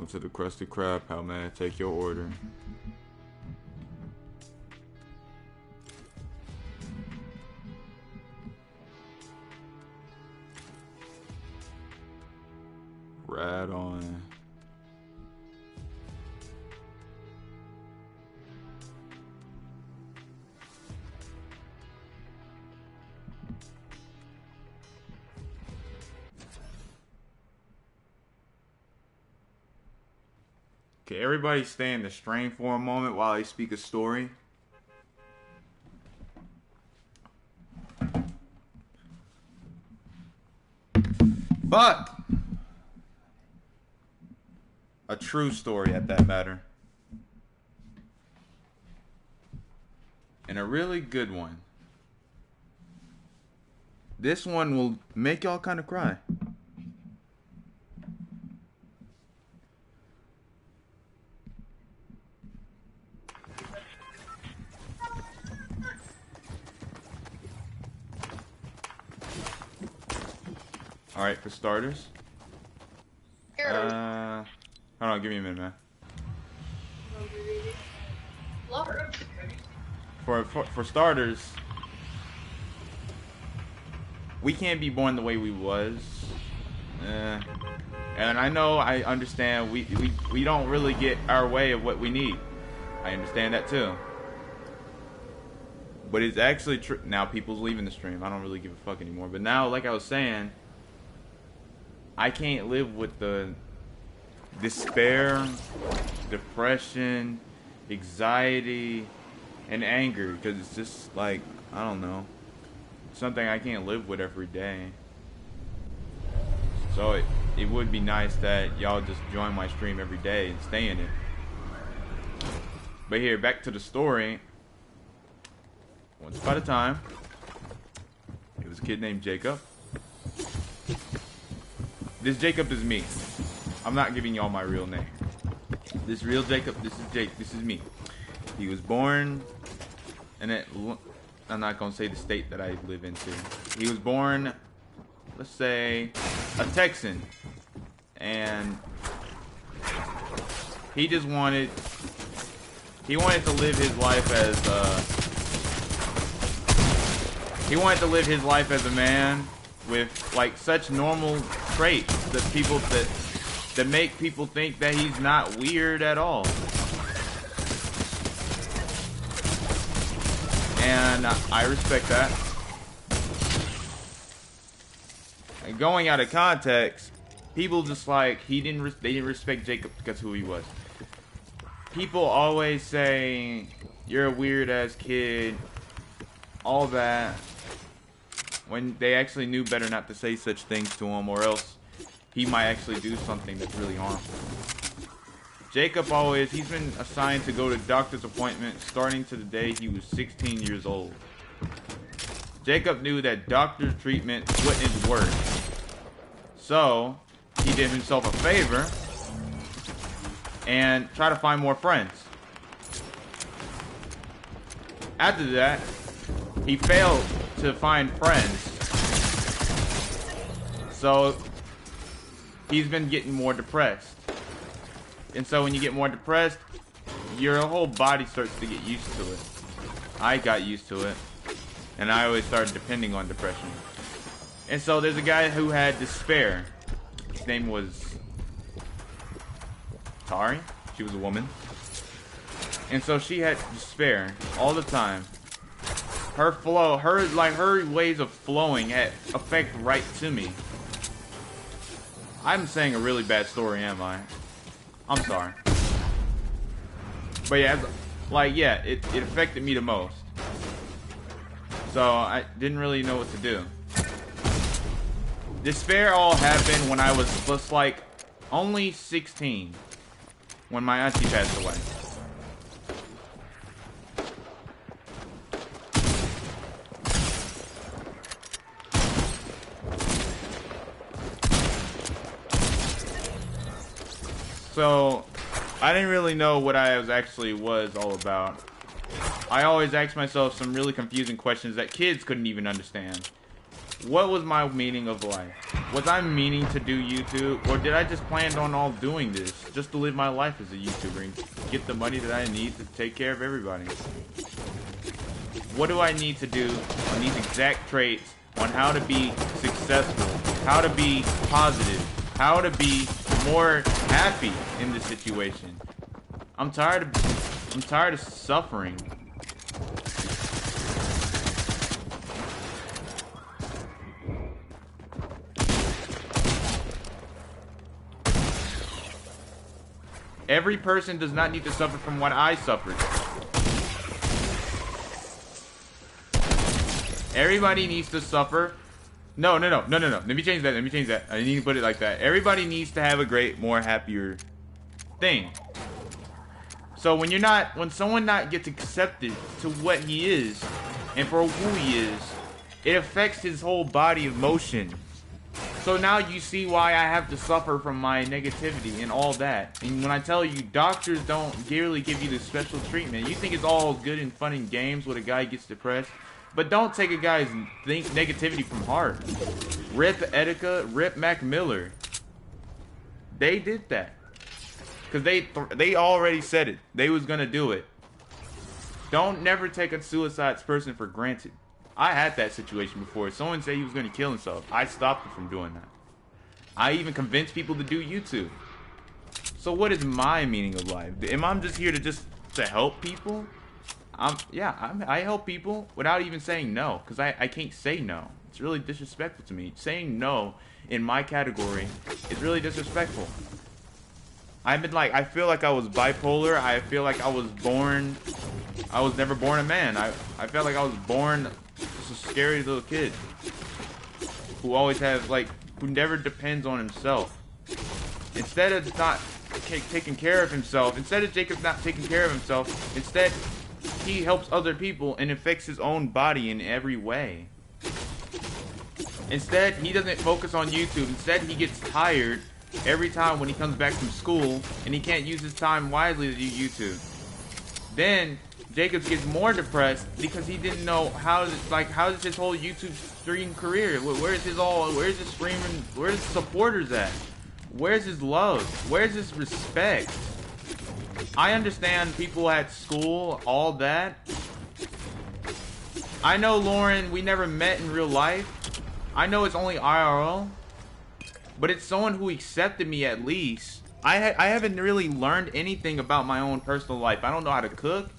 welcome to the Krusty Krab. How may I take your order? Right on. Can everybody stay in the stream for a moment while I speak a story? But a true story at that matter. And a really good one. This one will make y'all kind of cry. Alright, for starters. Hold on, give me a minute, man. For starters, we can't be born the way we was. And I understand we don't really get our way of what we need. I understand that too. But it's actually true. Now people's leaving the stream. I don't really give a fuck anymore. But now, like I was saying, I can't live with the despair, depression, anxiety, and anger, because it's just like, I don't know, something I can't live with every day. So it would be nice that y'all just join my stream every day and stay in it. But here, back to the story. Once upon a time, it was a kid named Jacob. This Jacob is me. I'm not giving y'all my real name. This real Jacob, this is Jake, this is me. He was born in it. I'm not gonna say the state that I live into. He was born, let's say, a Texan. And he just wanted to live his life as a man with like such normal traits that make people think that he's not weird at all. And I respect that. And going out of context, people just like they didn't respect Jacob because who he was. People always say you're a weird ass kid, all that, when they actually knew better not to say such things to him, or else he might actually do something that's really harmful. Jacob he's been assigned to go to doctor's appointments starting to the day he was 16 years old. Jacob knew that doctor's treatment wouldn't work. So, he did himself a favor and tried to find more friends. After that, he failed to find friends. So, he's been getting more depressed. And so when you get more depressed, your whole body starts to get used to it. I got used to it. And I always started depending on depression. And so there's a guy who had despair. His name was Tari. She was a woman. And so she had despair all the time. Her flow, her ways of flowing had affect right to me. I'm saying a really bad story, am I? I'm sorry. But yeah, it affected me the most. So I didn't really know what to do. Despair all happened when I was just like only 16, when my auntie passed away. So, I didn't really know what I was all about. I always asked myself some really confusing questions that kids couldn't even understand. What was my meaning of life? Was I meaning to do YouTube, or did I just plan on all doing this just to live my life as a YouTuber and get the money that I need to take care of everybody? What do I need to do on these exact traits on how to be successful, how to be positive, how to be more happy in this situation? I'm tired of suffering. Every person does not need to suffer from what I suffered. Everybody needs to suffer. No. Let me change that. I need to put it like that. Everybody needs to have a great, more happier thing. So when someone not gets accepted to what he is and for who he is, it affects his whole body of motion. So now you see why I have to suffer from my negativity and all that. And when I tell you, doctors don't really give you the special treatment. You think it's all good and fun and games when a guy gets depressed. But don't take a guy's negativity from heart. Rip Etika, Rip Mac Miller. They did that. Because they already said it. They was going to do it. Don't never take a suicide person for granted. I had that situation before. Someone said he was going to kill himself. I stopped him from doing that. I even convinced people to do YouTube. So what is my meaning of life? Am I just here to help people? I help people without even saying no. Because I can't say no. It's really disrespectful to me. Saying no in my category is really disrespectful. I feel like I was bipolar. I feel like I was never born a man. I felt like I was born just a scary little kid who always who never depends on himself. Instead of not taking care of himself, instead of Jacob not taking care of himself, instead he helps other people and affects his own body in every way. Instead, he doesn't focus on YouTube. Instead, he gets tired every time when he comes back from school and he can't use his time wisely to do YouTube. Then Jacobs gets more depressed because he didn't know how is his whole YouTube stream career? Where's his streaming? Where's his supporters at? Where's his love? Where's his respect? I understand people at school, all that. I know Lauren, we never met in real life. I know it's only IRL. But it's someone who accepted me at least. I haven't really learned anything about my own personal life. I don't know how to cook.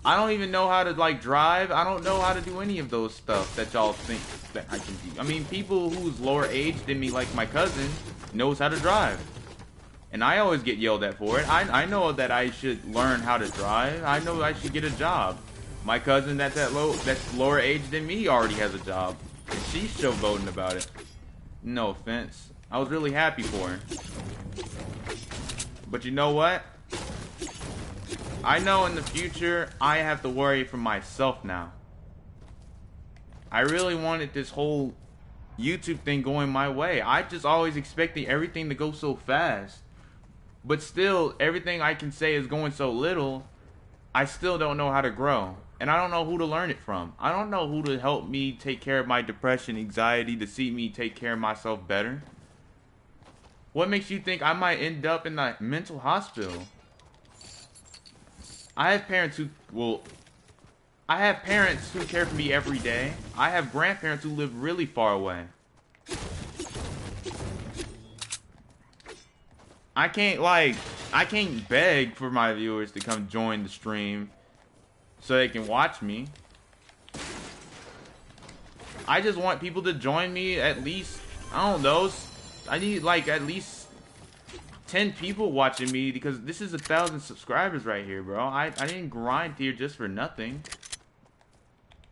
I don't even know how to drive. I don't know how to do any of those stuff that y'all think that I can do. I mean, people who's lower age than me, like my cousin, knows how to drive. And I always get yelled at for it. I know that I should learn how to drive. I know I should get a job. My cousin that's lower age than me already has a job. And she's showboating about it. No offense. I was really happy for her. But you know what? I know in the future, I have to worry for myself now. I really wanted this whole YouTube thing going my way. I just always expected everything to go so fast. But still, everything I can say is going so little, I still don't know how to grow. And I don't know who to learn it from. I don't know who to help me take care of my depression, anxiety, to see me take care of myself better. What makes you think I might end up in the mental hospital? I have parents who care for me every day. I have grandparents who live really far away. I can't beg for my viewers to come join the stream so they can watch me. I just want people to join me at least, I don't know, I need at least 10 people watching me because this is 1,000 subscribers right here, bro. I didn't grind here just for nothing.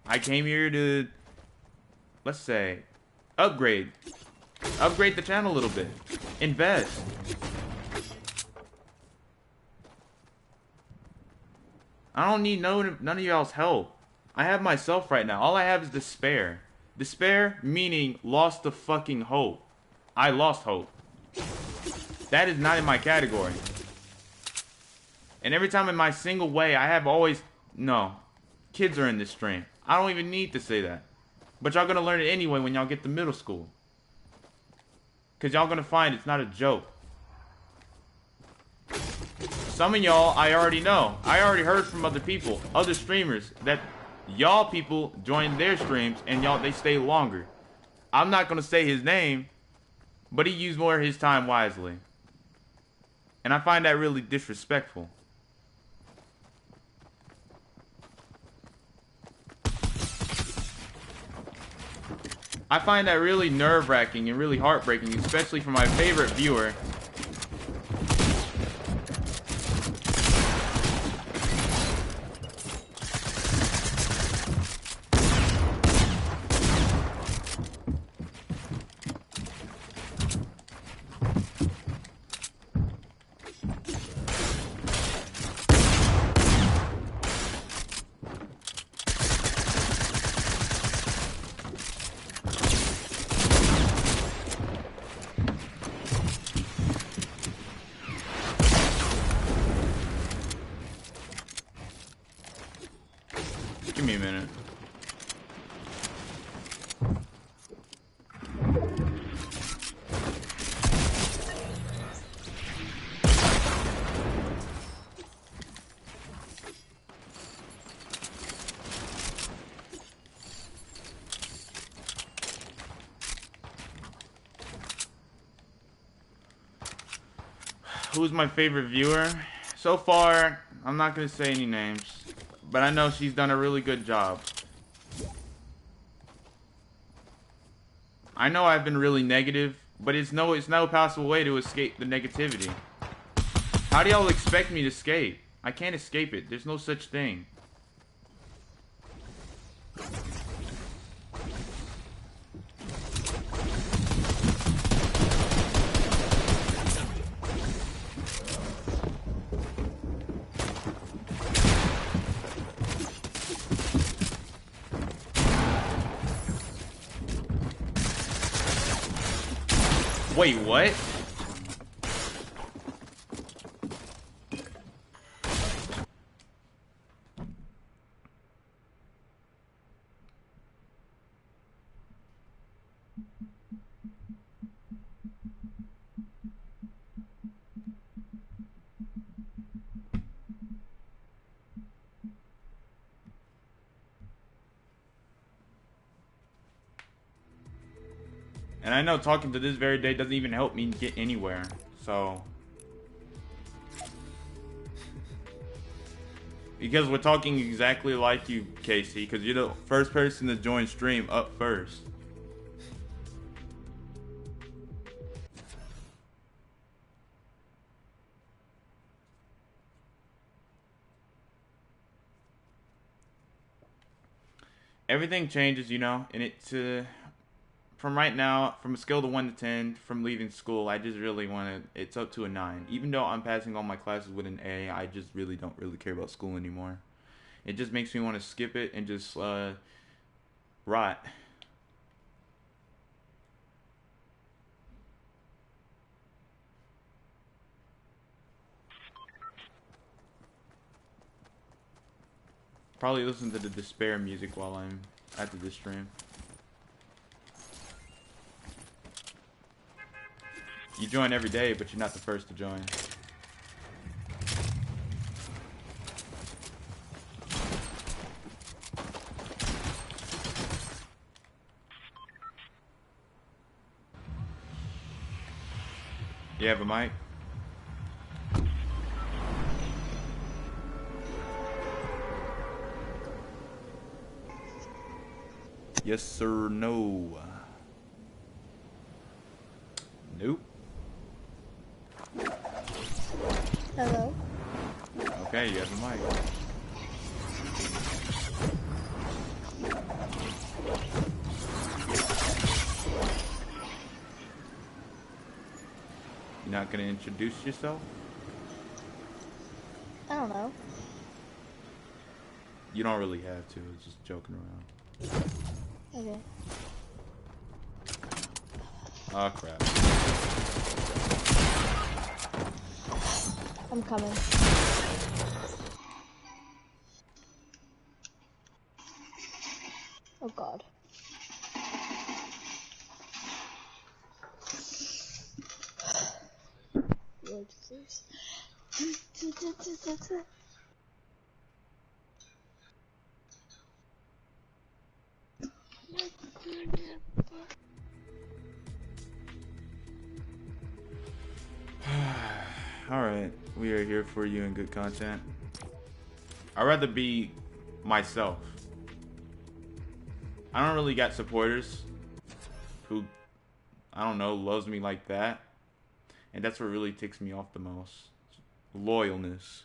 I came here to, let's say, upgrade the channel a little bit, invest. I don't need none of y'all's help. I have myself right now. All I have is despair. Despair meaning lost the fucking hope. I lost hope. That is not in my category. And every time in my single way, I have always... No. Kids are in this stream. I don't even need to say that. But y'all gonna learn it anyway when y'all get to middle school. Because y'all gonna find it's not a joke. Some of y'all, I already know. I already heard from other people, other streamers, that y'all people join their streams and y'all, they stay longer. I'm not gonna say his name, but he used more of his time wisely. And I find that really disrespectful. I find that really nerve-wracking and really heartbreaking, especially for my favorite viewer. Give me a minute. Who's my favorite viewer? So far, I'm not gonna say any names, but I know she's done a really good job. I know I've been really negative, but it's no possible way to escape the negativity. How do y'all expect me to escape? I can't escape it. There's no such thing. Wait, what? And I know talking to this very day doesn't even help me get anywhere, so. Because we're talking exactly like you, Casey, because you're the first person to join stream up first. Everything changes, you know, and it's, from right now, from a scale of 1 to 10, from leaving school, I just really want to, it's up to a 9. Even though I'm passing all my classes with an A, I just really don't really care about school anymore. It just makes me want to skip it and just, rot. Probably listen to the despair music while I'm after this stream. You join every day, but you're not the first to join. You have a mic? Yes, sir, no. Nope. Hello? Okay, you have a mic. You're not gonna introduce yourself? I don't know. You don't really have to, it's just joking around. Okay. Oh crap. I'm coming. Oh god. please. Alright, we are here for you in good content. I'd rather be myself. I don't really got supporters who, I don't know, loves me like that. And that's what really ticks me off the most. Loyalness.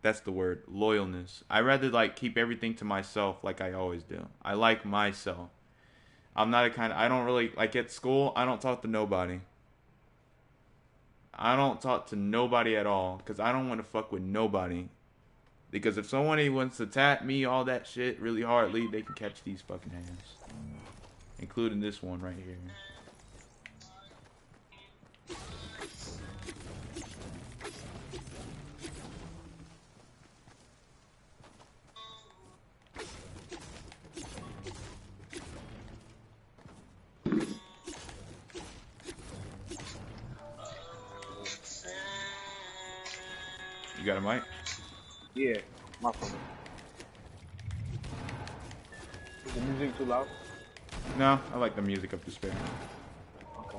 That's the word. Loyalness. I'd rather like keep everything to myself like I always do. I like myself. I'm not a kind of, I don't really, like at school, I don't talk to nobody. I don't talk to nobody at all because I don't want to fuck with nobody. Because if somebody wants to tap me, all that shit, really hardly, they can catch these fucking hands. Including this one right here. You got a mic? Yeah, my phone. Is the music too loud? No, I like the music of despair. Okay.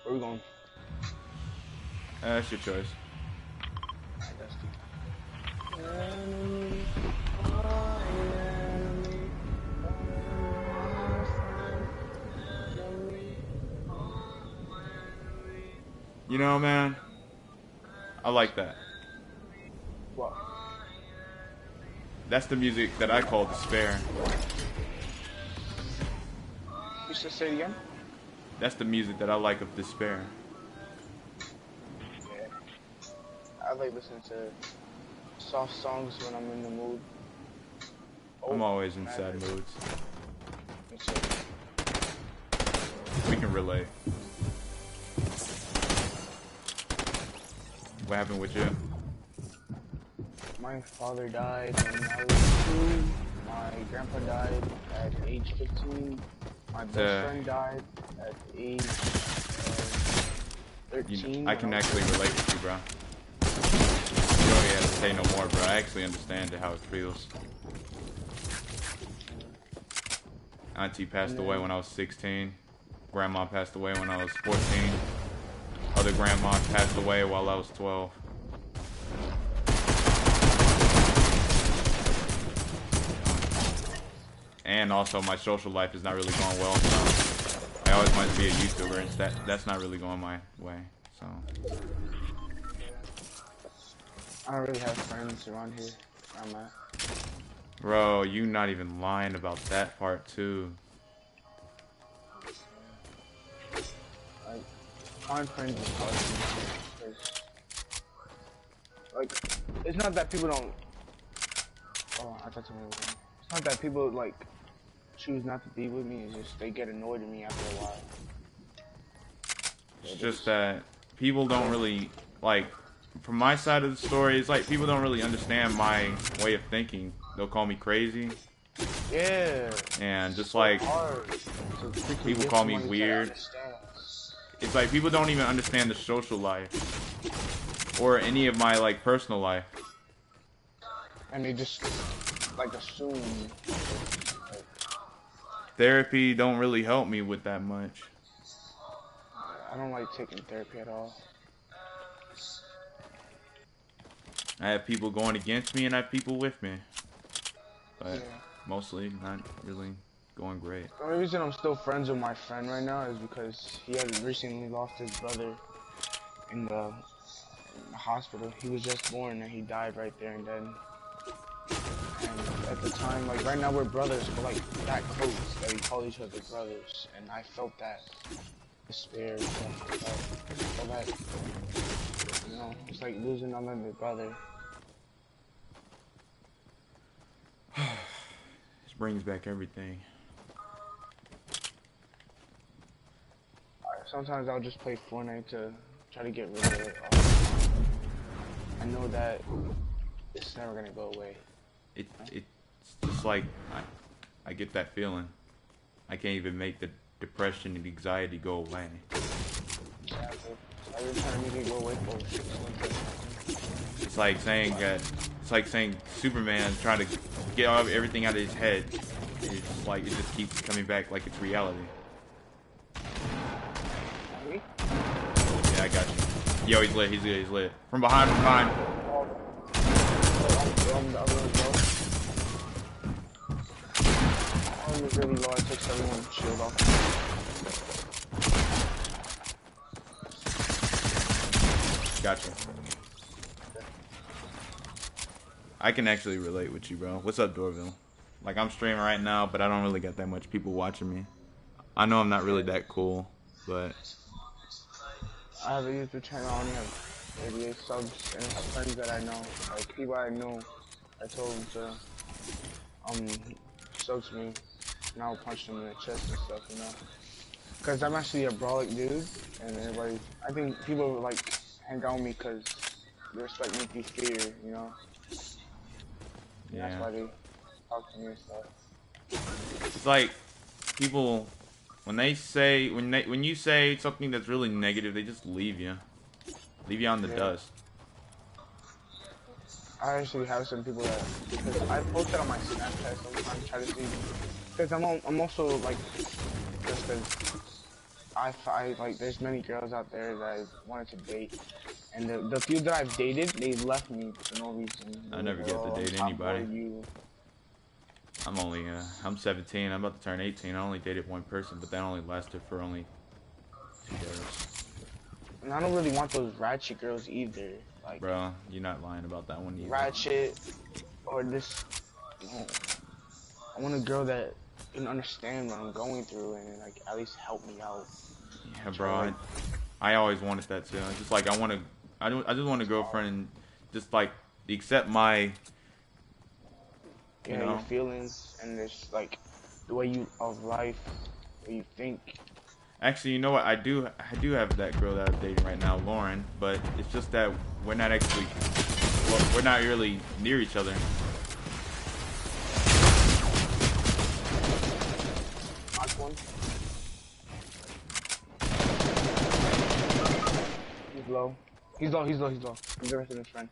Where we going? That's your choice. Alright, that's two. You know, man, I like that. What? That's the music that I call despair. You should say it again? That's the music that I like of despair. Yeah. I like listening to soft songs when I'm in the mood. I'm Oh, always in man. sad moods. Me too. We can relate. What happened with you? My father died when I was 2. My grandpa died at age 15. My best friend died at age 13. I can actually relate with you, bro. You don't even have to say no more, bro. I actually understand how it feels. Auntie passed away when I was 16. Grandma passed away when I was 14. Other grandma passed away while I was 12. And also, my social life is not really going well. So I always wanted to be a YouTuber, and that's not really going my way. So I don't really have friends around here where I'm at. bro, you not even lying about that part too. Like, find friends is hard for me, 'cause, like, it's not that people don't. Oh, I thought something was wrong. It's not that people like choose not to be with me. It's just they get annoyed at me after a while. It's just that people don't really like. From my side of the story, it's like people don't really understand my way of thinking. They'll call me crazy. Yeah. And just so like hard to freaking people get call me someone that weird. understands. It's like people don't even understand the social life or any of my like personal life. And they just like assume. Like, Therapy don't really help me with that much. I don't like taking therapy at all. I have people going against me and I have people with me. But Yeah. mostly not really going great. The only reason I'm still friends with my friend right now is because he had recently lost his brother in the hospital. He was just born and he died right there and then. And at the time, like right now we're brothers, but like that close that we call each other brothers. And I felt that despair, all that, you know, it's like losing another brother. This brings back everything. Sometimes I'll just play Fortnite to try to get rid of it. I know that it's never gonna go away. It's just like I get that feeling. I can't even make the depression and anxiety go away. I've been trying to make it go away for 6 months. It's like saying Superman's trying to get everything out of his head. It's like it just keeps coming back like it's reality. Me? Yeah, I got you. Yo, he's lit. He's good. He's lit. From behind. From behind. The other one, bro. I was really low. I took everyone's shield off. Gotcha. I can actually relate with you, bro. What's up, Dorville? Like, I'm streaming right now, but I don't really got that much people watching me. I know I'm not really that cool, but... I have a YouTube channel. I only have 88 subs, and it's friends that I know. Like, people I know, I told them to, sub to me, and I'll punch them in the chest and stuff, you know? Because I'm actually a brawlic dude, and everybody... I think people, like, hang out with me because they respect me through fear, you know? And Yeah. that's why they talk to me and stuff. It's like, people... When you say something that's really negative, they just leave you. Leave you on the dust. I actually have some people that, because I post it on my Snapchat sometimes, try to see, because I'm also like, just because I like, there's many girls out there that I wanted to date, and the few that I've dated, they left me for no reason. I never get to date anybody. I'm 17, I'm about to turn 18. I only dated one person, but that only lasted for only 2 days. And I don't really want those ratchet girls either. Like, bro, you're not lying about that one either. Ratchet, or this, you know, I want a girl that can understand what I'm going through and like at least help me out. Yeah, bro, I always wanted that too. Just like I just want a girlfriend and just like accept my you know, your feelings and this like the way you of life, the way you think. Actually, you know what? I do have that girl that I'm dating right now, Lauren. But it's just that we're not really near each other. He's low. He's low. He's the rest of his friend.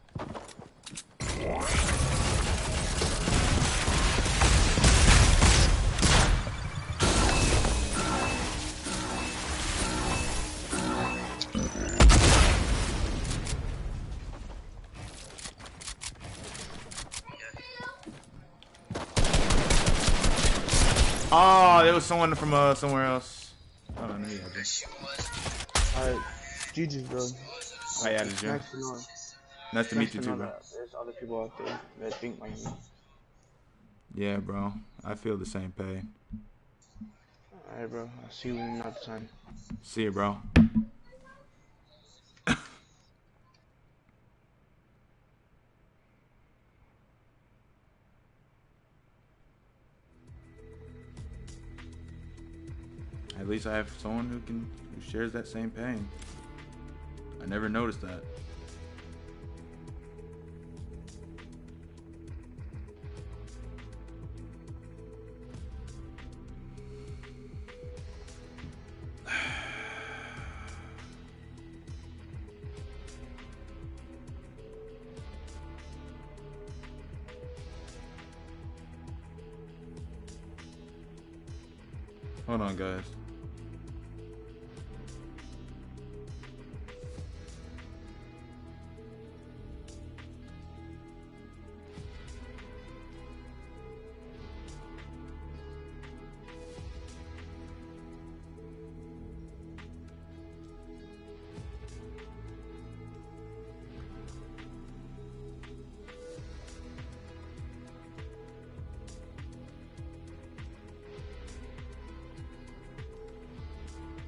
Oh, there was someone from somewhere else. Oh, no, yeah, alright, GG's, bro. I added you. Nice to meet you too, bro. There's other people out there that think like me. Yeah, bro. I feel the same pain. Alright, bro. I'll see you another time. See you, bro. At least I have someone who shares that same pain. I never noticed that. Hold on, guys.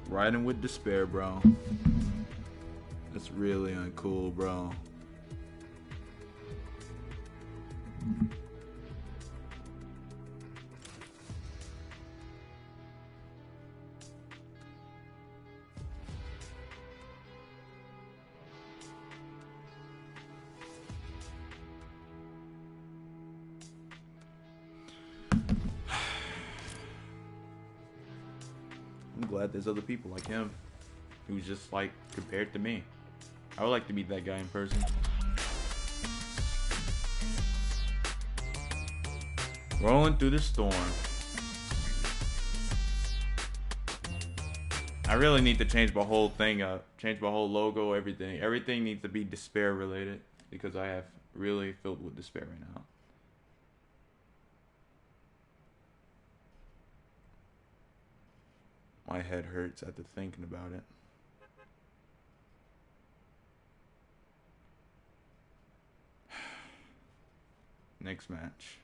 Riding with despair, bro. That's really uncool, bro. I'm glad there's other people like him. who's just like compared to me. I would like to meet that guy in person. Rolling through the storm. I really need to change my whole thing up. Change my whole logo, everything. Everything needs to be despair related because I have really filled with despair right now. My head hurts after thinking about it. Next match.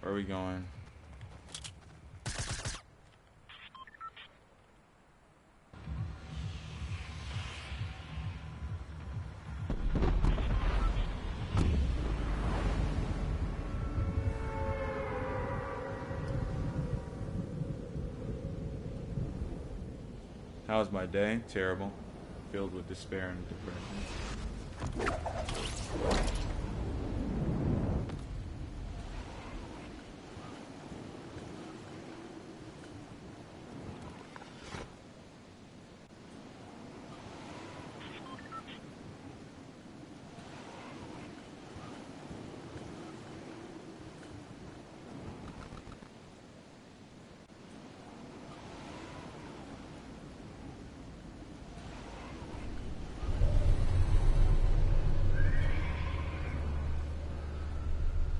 Where are we going? How was my day? Terrible. Filled with despair and depression.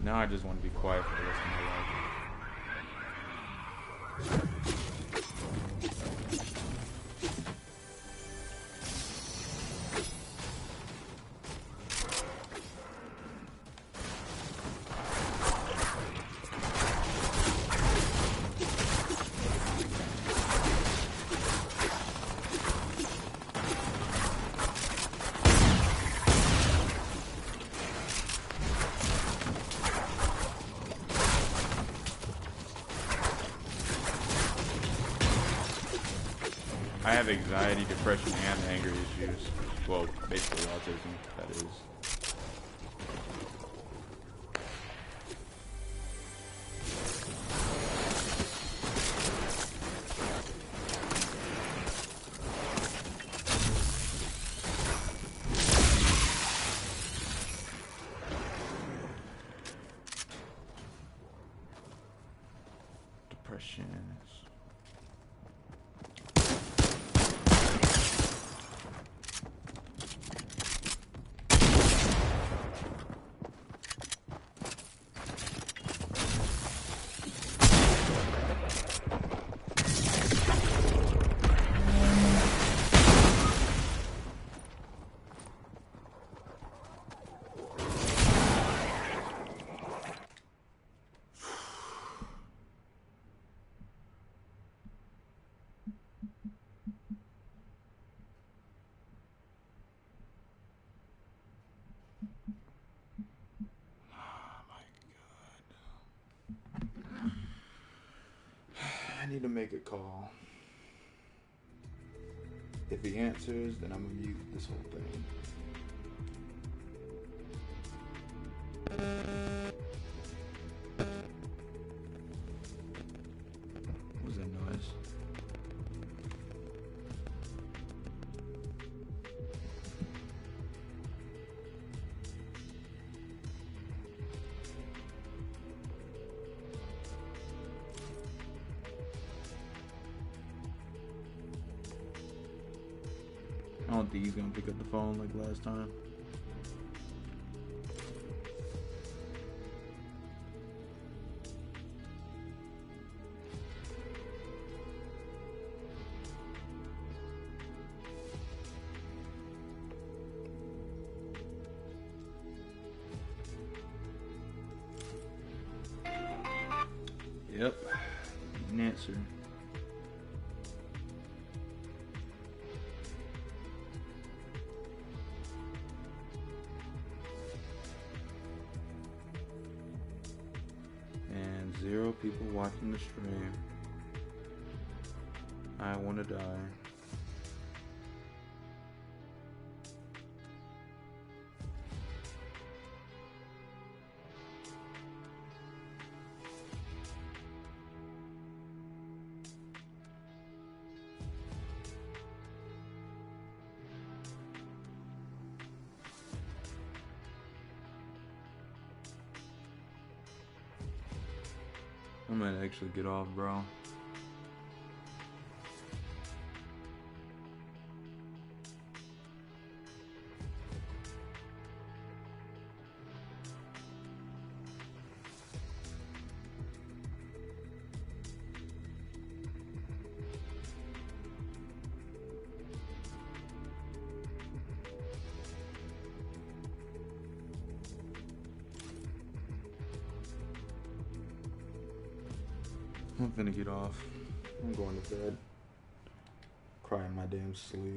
Now I just want to be quiet for the rest of my life. I have anxiety, depression, and anger issues. Well, basically autism, that is. Depression is... I need to make a call. If he answers, then I'm gonna mute this whole thing. What was that noise? I don't think he's gonna pick up the phone like last time. Yep, an answer. 0 people watching the stream. I wanna die. I might actually get off, bro. I'm finna get off. I'm going to bed. Crying my damn sleep.